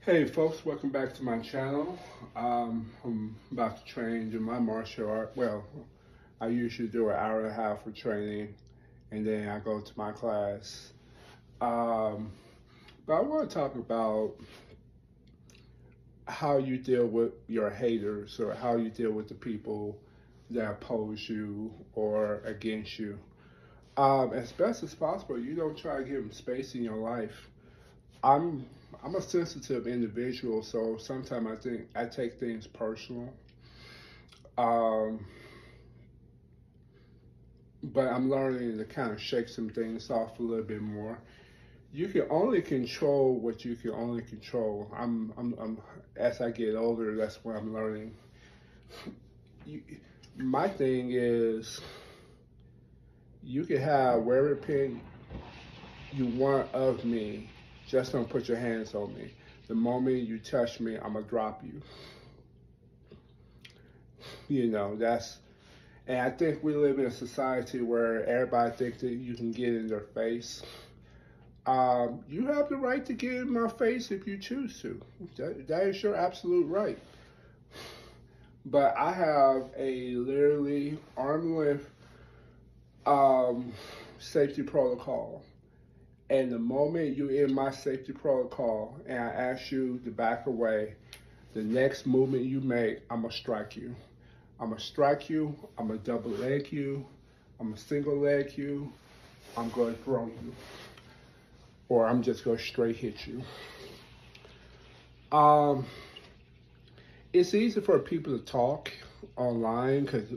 Hey folks, welcome back to my channel. I'm about to train to my martial art. Well, I usually do an hour and a half of training and then I go to my class. Um, but I want to talk about how you deal with your haters or how you deal with the people that oppose you or against you. As best as possible, you don't try to give them space in your life. I'm I'm a sensitive individual, so sometimes I think I take things personal. Um, but I'm learning to kind of shake some things off a little bit more. You can only control what you can only control. I'm as I get older, that's what I'm learning. You, my thing is, you can have whatever opinion you want of me, just don't put your hands on me. The moment you touch me, I'm gonna drop you. That's. And I think we live in a society where everybody thinks that you can get in their face. You have the right to get in my face if you choose to. That is your absolute right. But I have a literally arm length safety protocol. And the moment you in my safety protocol and I ask you to back away, the next movement you make, I'm going to strike you. I'm going to strike you. I'm going to double leg you. I'm going to single leg you. I'm going to throw you. Or I'm just going to straight hit you. It's easy for people to talk online because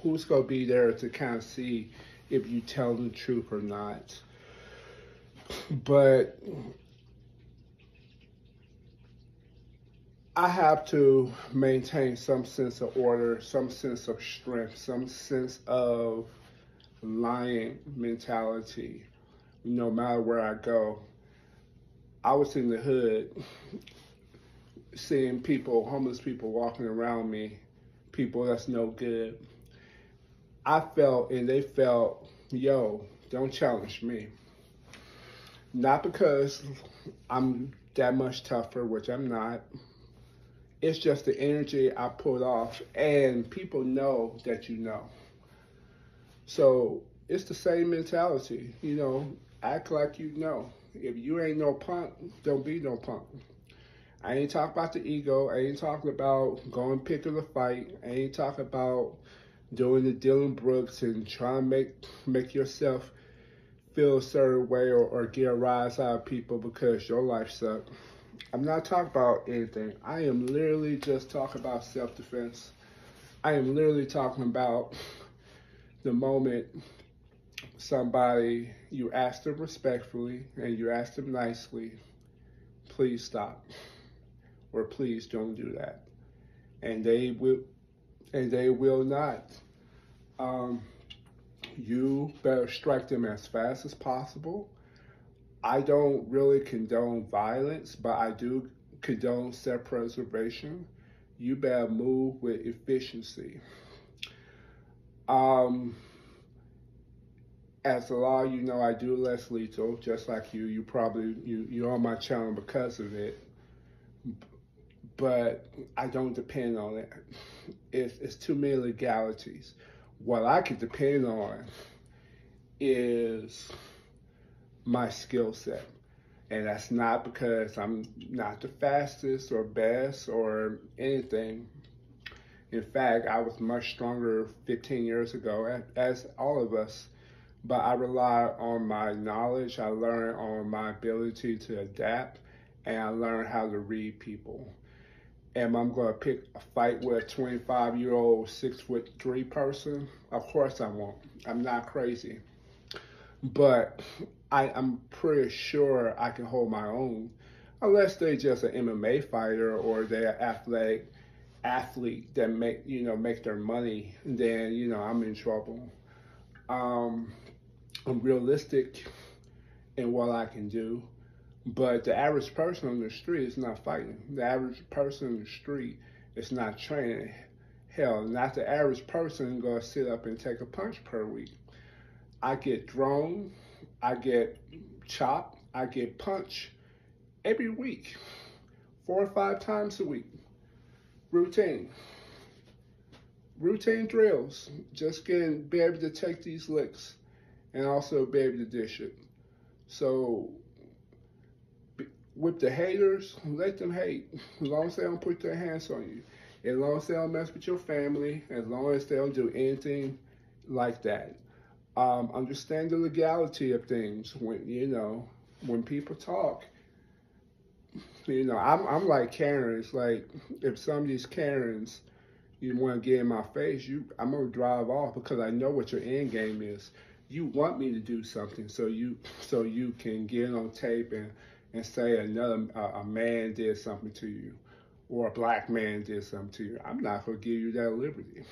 who's going to be there to kind of see if you tell the truth or not. But I have to maintain some sense of order, some sense of strength, some sense of lion mentality, no matter where I go. I was in the hood seeing people, homeless people walking around me, people that's no good. I felt and they felt, yo, don't challenge me. Not because I'm that much tougher, which I'm not. It's just the energy I put off, and people know that you know. So it's the same mentality, act like you know. If you ain't no punk, don't be no punk. I ain't talking about the ego. I ain't talking about going picking a fight. I ain't talking about doing the Dylan Brooks and trying to make yourself feel a certain way or get a rise out of people because your life sucks. I'm not talking about anything. I am literally just talking about self-defense. I am literally talking about the moment somebody, you ask them respectfully and you ask them nicely, please stop, or please don't do that. And they will not. Um, you better strike them as fast as possible. I don't really condone violence, but I do condone self-preservation. You better move with efficiency. As a lot of you know, I do less lethal, just like you. You're on my channel because of it, but I don't depend on it. It's too many legalities. What I can depend on is my skill set. And that's not because I'm not the fastest or best or anything. In fact, I was much stronger 15 years ago, as all of us. But I rely on my knowledge, I learn on my ability to adapt, and I learn how to read people. Am I going to pick a fight with a 25-year-old 6'3" person? Of course I won't. I'm not crazy. But I'm pretty sure I can hold my own, unless they're just an MMA fighter or they're athletic athlete that make their money. Then I'm in trouble. Um, I'm realistic in what I can do, but the average person on the street is not fighting. The average person on the street is not training. Hell, not the average person gonna sit up and take a punch per week. I get thrown, I get chopped, I get punched every week 4 or 5 times a week. Routine. Routine drills. Just be able to take these licks and also be able to dish it. So with the haters, let them hate. As long as they don't put their hands on you. As long as they don't mess with your family. As long as they don't do anything like that. Understand the legality of things. When people talk, I'm like Karens. Like, if some of these Karens you want to get in my face, I'm gonna drive off because I know what your end game is. You want me to do something so you can get on tape and say a man did something to you, or a black man did something to you. I'm not gonna give you that liberty.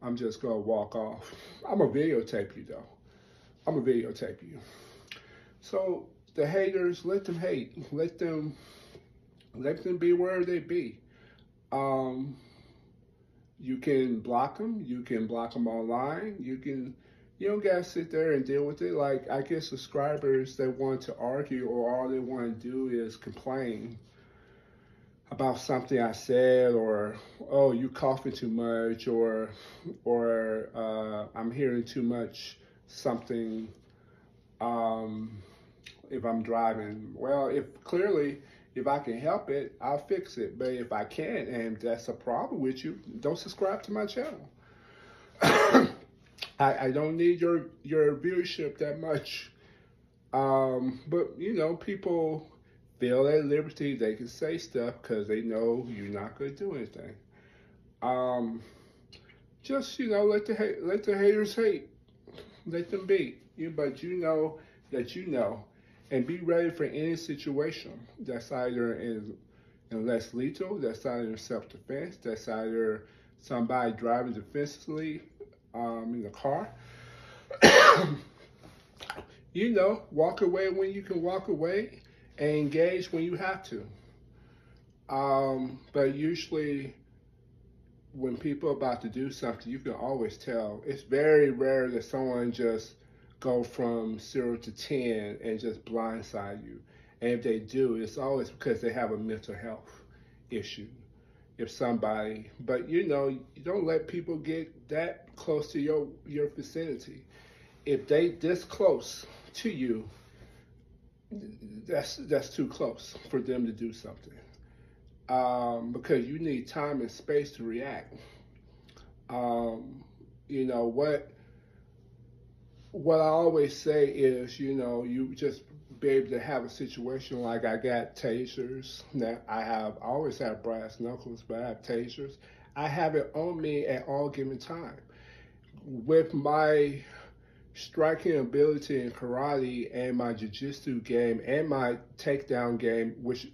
I'm just gonna walk off. I'm gonna videotape you though. I'm gonna videotape you. So the haters, let them hate. Let them be where they be. You can block them. You can block them online. You don't gotta sit there and deal with it. Like, I get subscribers that want to argue, or all they want to do is complain about something I said, or, oh, you coughing too much, or I'm hearing too much something if I'm driving. Well, if I can help it, I'll fix it. But if I can't, and that's a problem with you, don't subscribe to my channel. I don't need your viewership that much. But people feel at liberty. They can say stuff because they know you're not going to do anything. Just let the haters hate. Let them be. But and be ready for any situation. That's either in less lethal. That's either in self-defense. That's either somebody driving defensively in the car. Walk away when you can walk away, and engage when you have to. But usually, when people are about to do something, you can always tell. It's very rare that someone just go from 0 to 10 and just blindside you. And if they do, it's always because they have a mental health issue. But you don't let people get that close to your vicinity. If they this close to you, that's too close for them to do something. Because you need time and space to react. What I always say is, you just be able to have a situation like I got tasers. Now I always have brass knuckles, but I have tasers. I have it on me at all given time. With my striking ability in karate and my jiu-jitsu game and my takedown game, which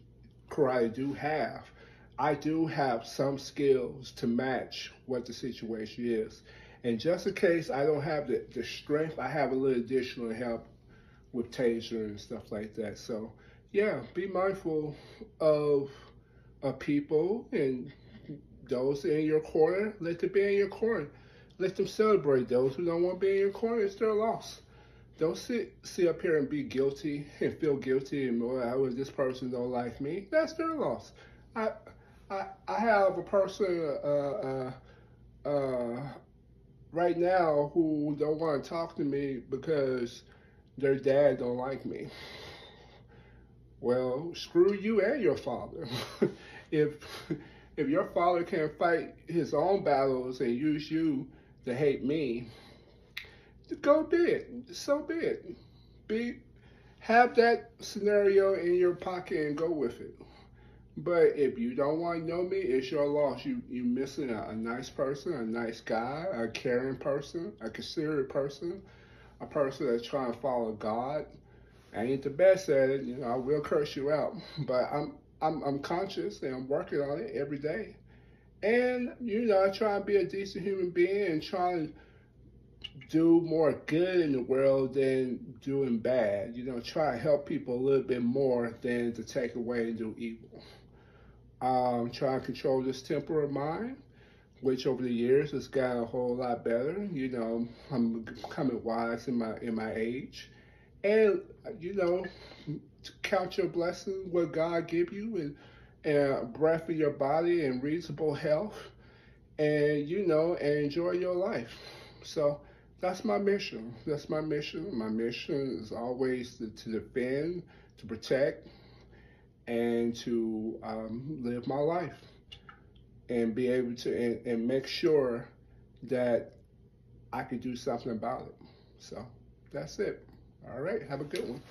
karate do have, I do have some skills to match what the situation is. And just in case I don't have the strength, I have a little additional help with taser and stuff like that. So, yeah, be mindful of people and those in your corner. Let them be in your corner. Let them celebrate. Those who don't want to be in your corner, it's their loss. Don't sit up here and be guilty and feel guilty and, well, this person don't like me. That's their loss. I have a person right now who don't want to talk to me because their dad don't like me. Well, screw you and your father. If your father can't fight his own battles and use you to hate me, go be it. So be it. Have that scenario in your pocket and go with it. But if you don't want to know me, it's your loss. You missing a nice person, a nice guy, a caring person, a considerate person, a person that's trying to follow God. I ain't the best at it, I will curse you out. But I'm conscious and I'm working on it every day. And, I try to be a decent human being and try to do more good in the world than doing bad. Try to help people a little bit more than to take away and do evil. Try to control this temper of mine, which over the years has gotten a whole lot better. I'm becoming wise in my age. And, count your blessings, what God give you, and breath in your body and reasonable health, and and enjoy your life. So that's my mission. That's my mission. My mission is always to defend, to protect, and to live my life and be able to and make sure that I could do something about it. So that's it. All right. Have a good one.